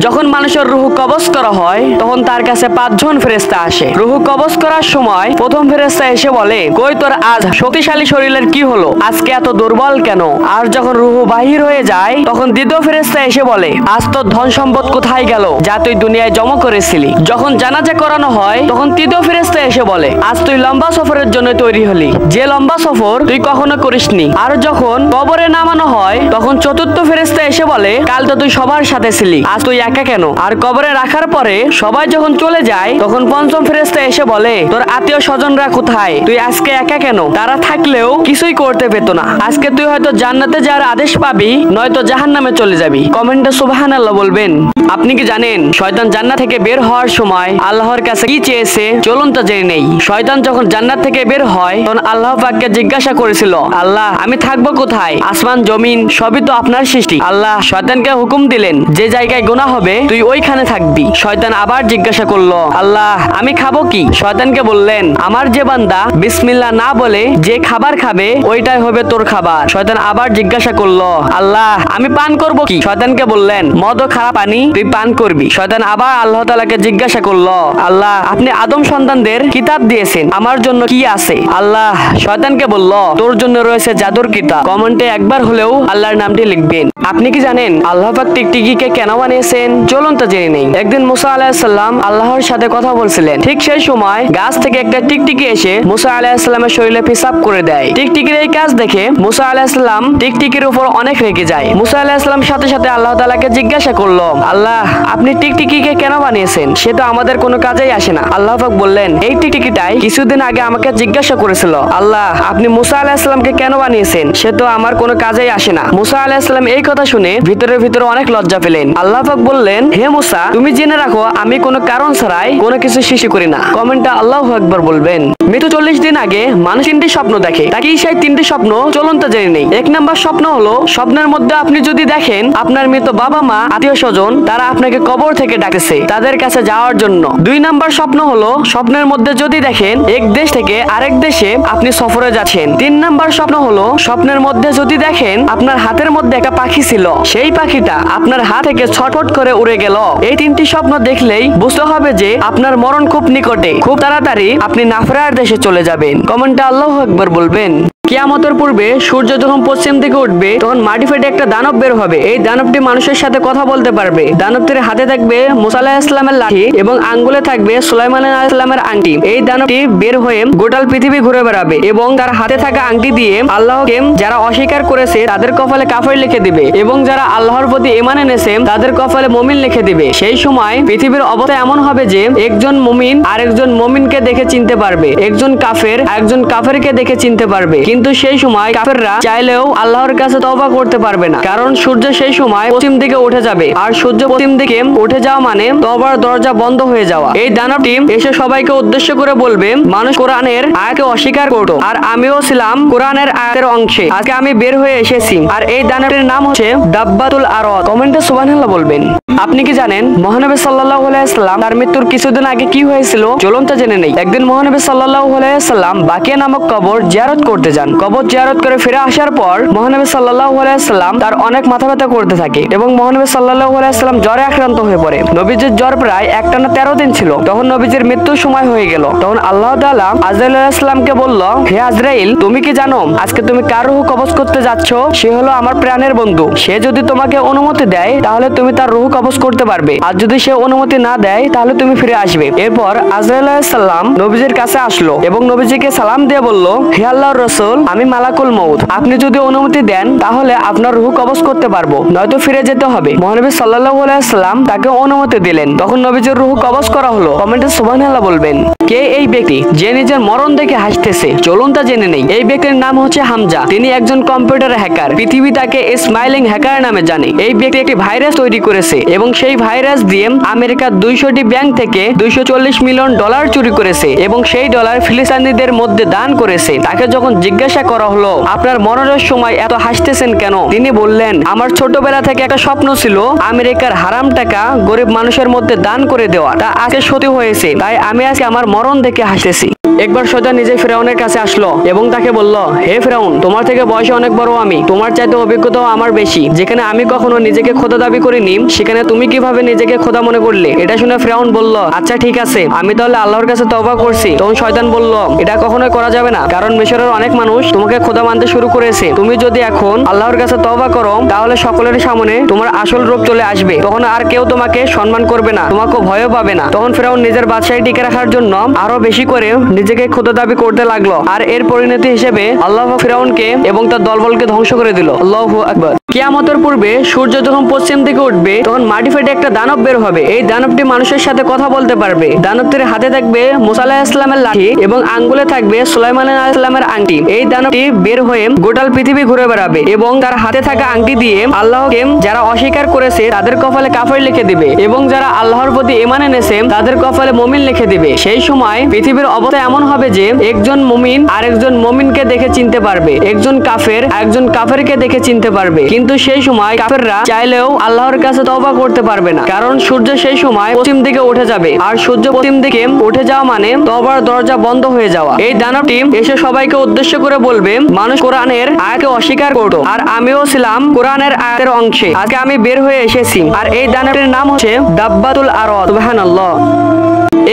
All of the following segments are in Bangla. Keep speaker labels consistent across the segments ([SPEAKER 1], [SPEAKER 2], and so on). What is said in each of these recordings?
[SPEAKER 1] যখন মানুষের রুহ কবজ করা হয় তখন তার কাছে 5 জন ফেরেশতা আসে। রুহ কবজ করার সময় প্রথম ফেরেশতা এসে বলে, কই তোর আজ শক্তিশালী শরীরের কি হলো, আজকে এত দুর্বল কেন? আর যখন রুহ বাহির হয়ে যায় তখন দ্বিতীয় ফেরেশতা এসে বলে, আজ তোর ধন সম্পদ কোথায় গেল যা তুই দুনিয়ায় জমা করেছিলি? যখন জানাজা করানো হয় তখন তৃতীয় ফেরেশতা এসে বলে, আজ তুই লম্বা সফরের জন্য তৈরি হলি, যে লম্বা সফর তুই কখনো করিসনি। আর যখন কবরে নামানো হয় তখন চতুর্থ ফেরেশতা এসে বলে, কাল তো তুই সবার সাথে ছিলি, আজ তুই একা কেন? আর কবরে রাখার পরে সবাই যখন চলে যায় তখন পঞ্চম ফেরেশতা এসে বলে, তোর আত্মীয় স্বজনরা কোথায়, তুই আজকে একা কেন? তারা থাকলেও কিছুই করতে পেত না। আজকে তুই হয়তো জান্নাতে যাওয়ার আদেশ পাবি, নয়তো জাহান্নামে চলে যাবি। কমেন্টে সুবহানাল্লাহ বলবেন। আপনি কি জানেন শয়তান জান্নাত থেকে বের হওয়ার সময় আল্লাহর কাছে কি চেয়েছে? চলুন তা জেনে নেই। শয়তান যখন জান্নাত থেকে বের হয় তখন আল্লাহ পাককে জিজ্ঞাসা করেছিল, আল্লাহ আমি থাকবো কোথায়? আসমান জমিন সবই তো আপনার সৃষ্টি। আল্লাহ শয়তানকে হুকুম দিলেন, যে জায়গায় গুনাহ হবে তুই ওইখানে থাকবি। শয়তান আবার জিজ্ঞাসা করলো, আল্লাহ আমি খাবো কি? শয়তানকে বললেন, আমার যে বান্দা বিসমিল্লাহ না বলে যে খাবার খাবে ওইটাই হবে তোর খাবার। শয়তান আবার জিজ্ঞাসা করলো, আল্লাহ আমি পান করবো কি? শয়তানকে বললেন, মদ ও খারাপ পানি তুই পান করবি। শয়তান আবার আল্লাহ তাআলাকে জিজ্ঞাসা করলো, আল্লাহ আপনি আদম সন্তানদের কিতাব দিয়েছেন, আমার জন্য কি আছে? আল্লাহ শয়তানকে বলল, তোর জন্য রয়েছে জাদুর কিতাব। কমেন্টে একবার হলেও আল্লাহর নামটি লিখবেন। আপনি কি জানেন আল্লাহ পাক টিকটিকিকে কেন বানিয়েছেন? চলুন তা জেনে নেই। একদিন মুসা আলাইহিস সালাম আল্লাহর সাথে কথা বলছিলেন, ঠিক সেই সময় গাছ থেকে একটা টিকটিকি এসে মুসা আলাইহিস সালামের শরীরে পেশাব করে দেয়। টিকটিকির এই কাজ দেখে মুসা আলাইহিস সালাম টিকটিকির উপর অনেক রেগে যায়। মুসা আলাইহিস সালাম সাথে সাথে আল্লাহ তাআলাকে জিজ্ঞাসা করলো, আল্লাহ আপনি টিকটিকিকে কেন বানিয়েছেন? সে তো আমাদের কোনো কাজেই আসে না। আল্লাহ পাক বললেন, এই টিকটিকিটাই কিছুদিন আগে আমাকে জিজ্ঞাসা করেছিল, আল্লাহ আপনি মুসা আলাইহিস সালামকে কেন বানিয়েছেন? সে তো আমার কোনো কাজেই আসে না। মুসা আলাইহিস সালাম এই কথা শুনে ভিতরে অনেক লজ্জা পেলেন। আল্লাহ পাক বললেন, হে মুসা তুমি জেনে রাখো আমি কোনো কারণ ছাড়াই কোনো কিছু সৃষ্টি করি না। কমেন্টে আল্লাহু আকবার বলবেন। মৃত্যু 40 দিন আগে মানুষ 3টি স্বপ্ন দেখে। তাকে সেই 3টি স্বপ্ন চলুন তা জেনে নেই। 1 নাম্বার স্বপ্ন হলো, স্বপ্নের মধ্যে আপনি যদি দেখেন আপনার মৃত বাবা মা আত্মীয় স্বজন তারা আপনাকে কবর থেকে ডাকতেছে তাদের কাছে যাওয়ার জন্য। 2 নাম্বার স্বপ্ন হলো, স্বপ্নের মধ্যে যদি দেখেন এক দেশ থেকে আরেক দেশে আপনি সফরে যাচ্ছেন। 3 নাম্বার স্বপ্ন হলো, স্বপ্নের মধ্যে যদি দেখেন আপনার হাতের মধ্যে একটা পাখি ছিল, সেই পাখিটা আপনার হাত থেকে ছটফট করে উড়ে গেল। এই 3টি স্বপ্ন দেখলেই বুঝতে হবে যে আপনার মরণ খুব নিকটে, খুব তাড়াতাড়ি আপনি না ফেরার দেশে চলে যাবেন। কমেন্টে আল্লাহু আকবার বলবেন। কিয়ামতের পূর্বে সূর্য যখন পশ্চিম দিকে উঠবে তখন মাটি ফেটে একটা দানব বের হবে। এই দানবটি মানুষের সাথে কথা বলতে পারবে। দানবটির হাতে থাকবে মুসা আলাইহিস সালামের লাঠি এবং আঙ্গুলে থাকবে সুলাইমান আলাইহিস সালামের আংটি। এই দানবটি বের হয়ে গোটাল পৃথিবী ঘুরে বেড়াবে এবং তার হাতে থাকা আংটি দিয়ে আল্লাহকে যারা অস্বীকার করেছে তাদের কপালে কাফের লিখে দিবে এবং যারা আল্লাহর প্রতি ঈমান এনেছে তাদের কপালে মুমিন লিখে দিবে। সেই সময় পৃথিবীর অবস্থা এমন হবে যে একজন মুমিন আরেকজন মুমিনকে দেখে চিনতে পারবে, একজন কাফের আরেকজন কাফেরকে দেখে চিনতে পারবে। কিন্তু সেই সময় কাফেররা চাইলেও আল্লাহর কাছে তওবা করতে পারবে না, কারণ সূর্য সেই সময় পশ্চিম দিকে উঠে যাবে আর সূর্য পশ্চিম দিকে উঠে যাওয়া মানে তওবার দরজা বন্ধ হয়ে যাওয়া। এই দানবটি এসে সবাইকে উদ্দেশ্য করে বলবে, মানুষ কোরআনের আয়াতকে অস্বীকার করতো আর আমিও ছিলাম কোরআনের আয়াতের অংশে। আজকে আমি বের হয়ে এসেছি আর এই দানবটির নাম হচ্ছে দাব্বাতুল আরদ। কমেন্টে সুবহানাল্লাহ বলবেন। আপনি কি জানেন মহানবী সাল্লাল্লাহু আলাইহি ওয়াসাল্লাম তার মৃত্যুর কিছুদিন আগে কি হয়েছিল? চলুন তা জেনে নেই। একদিন মহানবী সাল্লাল্লাহু আলাইহি ওয়াসাল্লাম বাকিয়া নামক কবর জিয়ারত করতে যান। কবর জিয়ারত করে ফিরে আসার পর মহানবী সাল্লাল্লাহু আলাইহি ওয়াসাল্লাম তার অনেক মাথা ব্যথা করতে থাকে এবং মহানবী সাল্লাল্লাহু আলাইহি ওয়াসাল্লাম জ্বরে আক্রান্ত হয়ে পড়ে। নবীজির জ্বর প্রায় একটানা 13 দিন ছিল। তখন নবীজির মৃত্যুর সময় হয়ে গেল। তখন আল্লাহ তাআলা আজরাইল আলাইহিস সালামকে বলল, হে আজরাইল তুমি কি জানো আজকে তুমি কার রূহ কবজ করতে যাচ্ছ? সে হলো আমার প্রাণের বন্ধু। সে যদি তোমাকে অনুমতি দেয় তাহলে তুমি তার রূহ কবজ করতে পারবে, আর যদি সে অনুমতি না দেয় তাহলে তুমি ফিরে আসবে। এরপর আজরাইল আলাইহিস সালাম নবীজির কাছে আসলো এবং নবীজিকে সালাম দিয়ে বলল, হে আল্লাহর রাসূল আমি মালাকুল মউত, আপনি যদি অনুমতি দেন তাহলে আপনার রূহ কবজ করতে পারবো, নয়তো ফিরে যেতে হবে। মহানবী সাল্লাল্লাহু আলাইহি ওয়াসাল্লাম তাকে অনুমতি দিলেন। তখন নবীজির রূহ কবজ করা হলো। কমেন্টে সুবহানাল্লাহ বলবেন। কে এই ব্যক্তি যে নিজের মরণ দেখে হাসতেছে? চলুন তা জেনে নেই। এই ব্যক্তির নাম হচ্ছে হামজা। তিনি একজন কম্পিউটার হ্যাকার। পৃথিবী তাকে স্মাইলিং হ্যাকার নামে জানে। এই ব্যক্তি একটি ভাইরাস তৈরি করেছে এবং সেই ভাইরাস দিয়ে আমেরিকার 200টি ব্যাংক থেকে $240 মিলিয়ন চুরি করেছে এবং সেই ডলার ফিলিস্তিনিদের মধ্যে দান করেছে। তাকে যখন জিজ্ঞাসা জিজ্ঞাসা করা হলো, আপনার মরণের সময় এত হাসতেছেন কেন? তিনি বললেন, আমার ছোটবেলা থেকে একটা স্বপ্ন ছিল আমেরিকার হারাম টাকা গরিব মানুষের মধ্যে দান করে দেওয়া, তা আজকে সত্যি হয়েছে, তাই আমি আজকে আমার মরণ দেখে হাসতেছি। একবার শয়তান নিজে ফিরাউনের কাছে আসলো এবং তাকে বলল, হে ফিরাউন, তোমার থেকে বয়সে অনেক বড় আমি, তোমার চাইতে অভিজ্ঞতাও আমার বেশি। যেখানে আমি কখনো নিজেকে খোদা দাবি করিনি, সেখানে তুমি কিভাবে নিজেকে খোদা মনে করলে? এটা শুনে ফিরাউন বলল, আচ্ছা ঠিক আছে, আমি তাহলে আল্লাহর কাছে তওবা করছি। তখন শয়তান বলল, এটা কখনোই করা যাবে না, কারণ মিশরের অনেক মানুষ তোমাকে খোদা মানতে শুরু করেছে। তুমি যদি এখন আল্লাহর কাছে তওবা করো, তাহলে সকলের সামনে তোমার আসল রূপ চলে আসবে, তখন আর কেউ তোমাকে সম্মান করবে না, তোমাকে ভয়ও পাবে না। তখন ফিরাউন নিজের বাদশাহী টিকে রাখার জন্য আরো বেশি করে নিজেকে খোদা দাবি করতে লাগলো, আর এর পরিণতি হিসেবে আল্লাহ ফিরাউনকে এবং তার দলবলকে ধ্বংস করে দিল। আল্লাহু আকবার। কিয়ামতের পূর্বে সূর্য যখন পশ্চিম দিকে উঠবে, তখন মাটি ফেটে একটা দানব বের হবে। এই দানবটি মানুষের সাথে কথা বলতে পারবে। দানবটির হাতে থাকবে মুসা আলাইহিস সালামের লাঠি এবং আঙ্গুলে থাকবে সুলাইমান আলাইহিস সালামের আংটি। এই দানবটি বের হয়ে গোটাল পৃথিবী ঘুরে বেড়াবে এবং তার হাতে থাকা আংটি দিয়ে আল্লাহকে যারা অস্বীকার করেছে তাদের কপালে কাফের লিখে দিবে, এবং যারা আল্লাহর প্রতি ঈমান এনেছে তাদের কপালে মুমিন লিখে দিবে। সেই সময় পৃথিবীর অবস্থা এমন হবে যে একজন মুমিন আরেকজন মুমিনকে দেখে চিনতে পারবে, একজন কাফের একজন কাফেরকে দেখে চিনতে পারবে। কিন্তু সেই সময় কাফেররা চাইলেও আল্লাহর কাছে তওবা করতে পারবে না, কারণ সূর্য সেই সময় পশ্চিম দিকে উঠে যাবে, আর সূর্য পশ্চিম দিকে উঠে যাওয়া মানে তওবার দরজা বন্ধ হয়ে যাওয়া। এই দানবটি এসে সবাইকে উদ্দেশ্য করে বলবে, মানুষ কোরআনের আয়াতকে অস্বীকার করত, আর আমিও ছিলাম কোরআনের আয়াতের অংশে। আজকে আমি বের হয়ে এসেছি। আর এই দানবটির নাম হচ্ছে দাব্বাতুল আরদ। সুবহানাল্লাহ।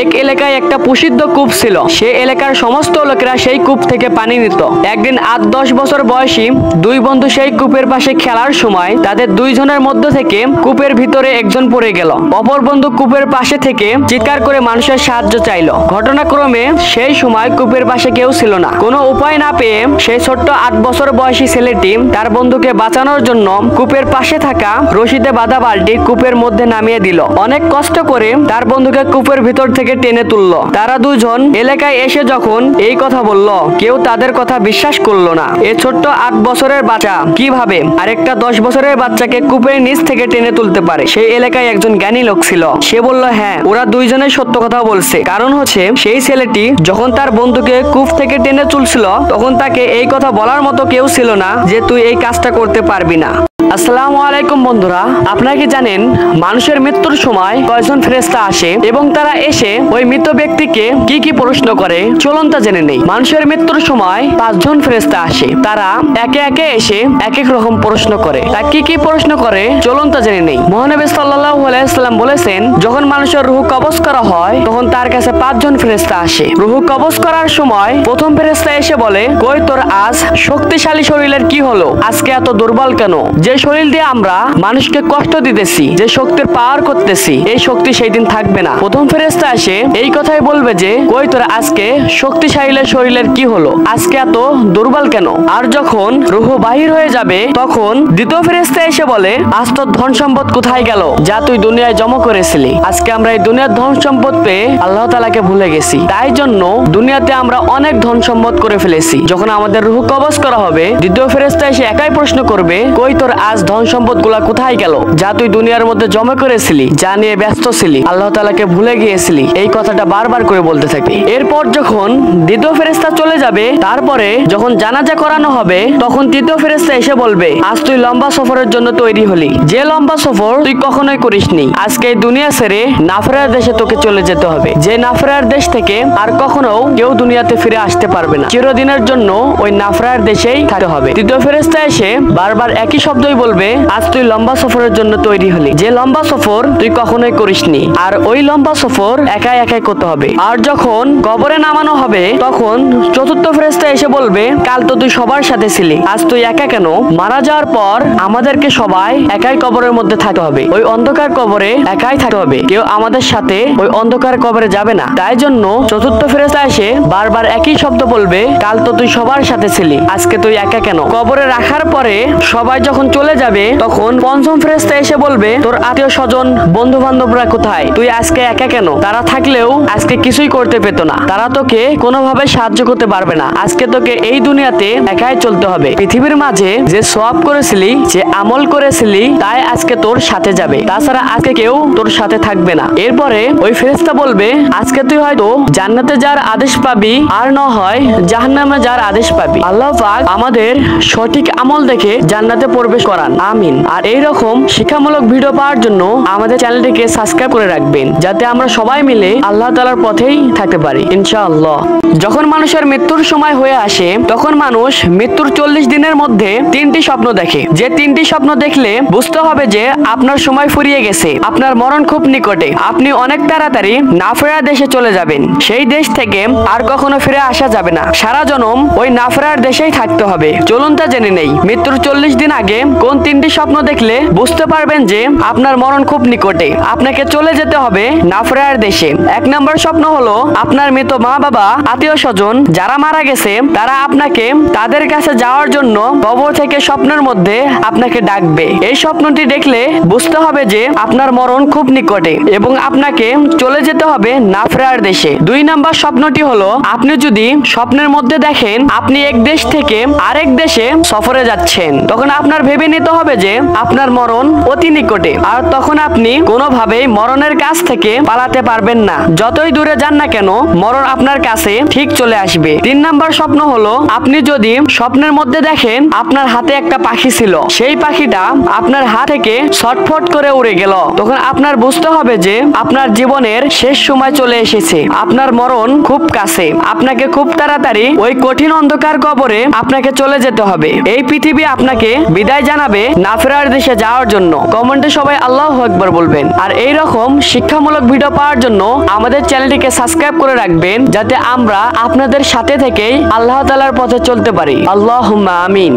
[SPEAKER 1] এক এলাকায় একটা প্রসিদ্ধ কূপ ছিল। সে এলাকার সমস্ত লোকেরা সেই কূপ থেকে পানি নিত। একদিন 8-10 বছর বয়সী দুই বন্ধু সেই কূপের পাশে খেলার সময় তাদের দুইজনের মধ্যে থেকে কূপের ভিতরে একজন পড়ে গেল। অপর বন্ধু কূপের পাশে থেকে চিৎকার করে মানুষের সাহায্য চাইল। ঘটনাক্রমে সেই সময় কূপের পাশে কেউ ছিল না। কোনো উপায় না পেয়ে সেই ছোট্ট 8 বছর বয়সী ছেলেটি তার বন্ধুকে বাঁচানোর জন্য কূপের পাশে থাকা রশিতে বাঁধা বালতি কূপের মধ্যে নামিয়ে দিল। অনেক কষ্ট করে তার বন্ধুকে কূপের ভিতর থেকে টেনে তুলল। তারা দুজন এলাকায় এসে যখন এই কথা বলল, কেউ তাদের কথা বিশ্বাস করলো না। এই ছোট্ট 8 বছরের বাচ্চা কিভাবে আরেকটা 10 বছরের বাচ্চাকে কূপের নিচ থেকে টেনে তুলতে পারে? সেই এলাকায় একজন জ্ঞানী লোক ছিল। সে বলল, হ্যাঁ, ওরা দুইজনের সত্য কথা বলছে। কারণ হচ্ছে সেই ছেলেটি যখন তার বন্ধুকে কূপ থেকে টেনে তুলছিল, তখন তাকে এই কথা বলার মতো কেউ ছিল না যে তুই এই কাজটা করতে পারবি না। আসসালামু আলাইকুম বন্ধুরা, আপনারা কি জানেন মানুষের মৃত্যুর সময় কয়জন ফেরেশতা আসে এবং তারা এসে ওই মৃত ব্যক্তিকে কি কি প্রশ্ন করে? চলুন তা জেনে নেই। মানুষের মৃত্যুর সময় 5 জন ফেরেশতা আসে। তারা একে একে এসে এক এক রকম প্রশ্ন করে। তা কি কি প্রশ্ন করে চলুন তা জেনে নেই। মহানবী সাল্লাল্লাহু আলাইহি ওয়াসাল্লাম বলেছেন, যখন মানুষের রূহ কবজ করা হয় তখন তার কাছে 5 জন ফেরেশতা আসে। রূহ কবজ করার সময় প্রথম ফেরেশতা এসে বলে, কই তোর আজ শক্তিশালী শরীরের কি হলো? আজকে এত দুর্বল কেন? যে শরীর দিয়ে আমরা মানুষকে কষ্ট দিতেছি, যে শক্তির পাওয়ার করতেছি, এই শক্তি সেই দিন থাকবে না। প্রথম ফেরেশতা এসে এই কথাই বলবে যে, কই তোর আজকে শক্তিশালী শরীরের কি হলো? আজকে এত দুর্বল কেন? আর যখন রূহ বাহির হয়ে যাবে তখন দ্বিতীয় ফেরেশতা এসে বলে, আজ তোর ধন সম্পদ কোথায় গেল যা তুই দুনিয়ায় জমা করেছিলি? আজকে আমরা এই দুনিয়ার ধন সম্পদ পেয়ে আল্লাহ তাআলাকে ভুলে গেছি, তাই জন্য দুনিয়াতে আমরা অনেক ধন সম্পদ করে ফেলেছি। যখন আমাদের রূহ কবজ করা হবে, দ্বিতীয় ফেরেশতা এসে একাই প্রশ্ন করবে, কই তোর আজ ধন সম্পদ গুলা কোথায় গেল যা তুই দুনিয়ার মধ্যে জমা করেছিলি, যা নিয়ে ব্যস্ত ছিলি, আল্লাহ তাআলাকে ভুলে গিয়েছিলি? এই কথাটা বারবার করে বলতে থাকবে। এরপর যখন দ্বিতীয় ফেরেশতা চলে যাবে, তারপরে যখন জানাজা করানো হবে, তখন তৃতীয় ফেরেশতা এসে বলবে, আজ তুই লম্বা সফরের জন্য তৈরি হলি, যে লম্বা সফর তুই কখনোই করিসনি। আজকে এই দুনিয়া ছেড়ে নাফরার দেশে তোকে চলে যেতে হবে, যে নাফরার দেশ থেকে আর কখনো কেউ দুনিয়াতে ফিরে আসতে পারবে না। চিরদিনের জন্য ওই নাফরার দেশেই থাকতে হবে। তৃতীয় ফেরেশতা এসে বারবার একই শব্দই বলবে, আজ তুই লম্বা সফরের জন্য তৈরি হলি, যে লম্বা সফর তুই কখনোই করিসনি, আর ওই লম্বা সফর একাই একাই করতে হবে। আর যখন কবরে নামানো হবে, তখন চতুর্থ ফেরেশতা এসে বলবে, কাল তো তুই সবার সাথে ছিলি, আজ তুই একা কেন? মারা যাওয়ার পর আমাদেরকে সবাই একাই কবরের মধ্যে থাকতে হবে, ওই অন্ধকার কবরে একাই থাকতে হবে, কেউ আমাদের সাথে ওই অন্ধকার কবরে যাবে না। তাই জন্য চতুর্থ ফেরেশতা এসে বারবার একই শব্দ বলবে, কাল তো তুই সবার সাথে ছিলি, আজকে তুই একা কেন? কবরে রাখার পরে সবাই যখন চলে যাবে তখন পঞ্চম ফেরেশতা এসে বলবে, তোর আত্মীয় স্বজন বন্ধু বান্ধবরা কোথায়? তুই আজকে একা কেন? তারা থাকলেও আজকে কিছুই করতে পেত না, তারা তোকে কোনোভাবে সাহায্য করতে পারবে না। আজকে তোকে এই দুনিয়াতে একাই চলতে হবে। পৃথিবীর মাঝে যে সওয়াব করেছিলি, যে আমল করেছিলি, তাই আজকে তোর সাথে যাবে, তাছাড়া আজকে কেউ তোর সাথে থাকবে না। এরপরে ওই ফেরেশতা বলবে, আজকে তুই হয়তো জান্নাতে যার আদেশ পাবি, আর না হয় জাহান্নামে যার আদেশ পাবি। আল্লাহ পাক আমাদের সঠিক আমল দেখে জান্নাতে প্রবেশ করান, আমিন। আর এইরকম শিক্ষামূলক ভিডিও পাওয়ার জন্য আমাদের চ্যানেলটিকে সাবস্ক্রাইব করে রাখবেন, যাতে আমরা সবাই মিলে আল্লাহ তাআলার পথেই থাকতে পারি ইনশাআল্লাহ। যখন মানুষের মৃত্যুর সময় হয়ে আসে, তখন মানুষ মৃত্যুর 40 দিনের মধ্যে 3টি স্বপ্ন দেখে। যে 3টি স্বপ্ন দেখলে বুঝতে হবে যে আপনার সময় ফুরিয়ে গেছে, আপনার মরণ খুব নিকটে, আপনি অনেক তাড়াতাড়ি না ফেরার দেশে চলে যাবেন। সেই দেশ থেকে আর কখনো ফিরে আসা যাবে না, সারা জনম ওই না ফেরার দেশেই থাকতে হবে। চলুন তা জেনে নেই, মৃত্যুর 40 দিন আগে কোন 3টি স্বপ্ন দেখলে বুঝতে পারবেন যে আপনার মরণ খুব নিকটে, আপনাকে চলে যেতে হবে না ফেরার দেশে। 1 নম্বর স্বপ্ন হলো, আপনার মৃত মা বাবা আত্মীয় স্বজন যারা মারা গেছে, তারা আপনাকে তাদের কাছে যাওয়ার জন্য কবর থেকে স্বপ্নের মধ্যে আপনাকে ডাকবে। এই স্বপ্নটি দেখলে বুঝতে হবে যে আপনার মরণ খুব নিকটে এবং আপনাকে চলে যেতে হবে না ফেরার দেশে। 2 নম্বর স্বপ্নটি হলো, আপনি যদি স্বপ্নের মধ্যে দেখেন আপনি এক দেশ থেকে আরেক দেশে সফরে যাচ্ছেন, তখন আপনার ভেবে নিতে হবে যে আপনার মরণ অতি নিকটে, আর তখন আপনি কোনোভাবেই মরণের কাছ থেকে পালাতে পারবেন না। যতই দূরে যান না কেন, মরণ আপনার কাছে ঠিক চলে আসবে। 3 নম্বর স্বপ্ন হলো, আপনি যদি স্বপ্নের মধ্যে দেখেন আপনার হাতে একটা পাখি ছিল, সেই পাখিটা আপনার হাত থেকে ছটফট করে উড়ে গেল, তখন আপনার বুঝতে হবে যে আপনার জীবনের শেষ সময় চলে এসেছে, আপনার মরণ খুব কাছে, আপনাকে খুব তাড়াতাড়ি ওই কঠিন অন্ধকার কবরে আপনাকে চলে যেতে হবে। এই পৃথিবী আপনাকে বিদায় জানাবে না ফেরার দেশে যাওয়ার জন্য। কমেন্টে সবাই আল্লাহু আকবার বলবেন। আর এই রকম শিক্ষামূলক ভিডিও পাওয়ার জন্য আমাদের চ্যানেলটিকে সাবস্ক্রাইব করে রাখবেন, যাতে আমরা আপনাদের সাথে থেকেই আল্লাহ তাআলার পথে চলতে পারি। আল্লাহুম্মা আমিন।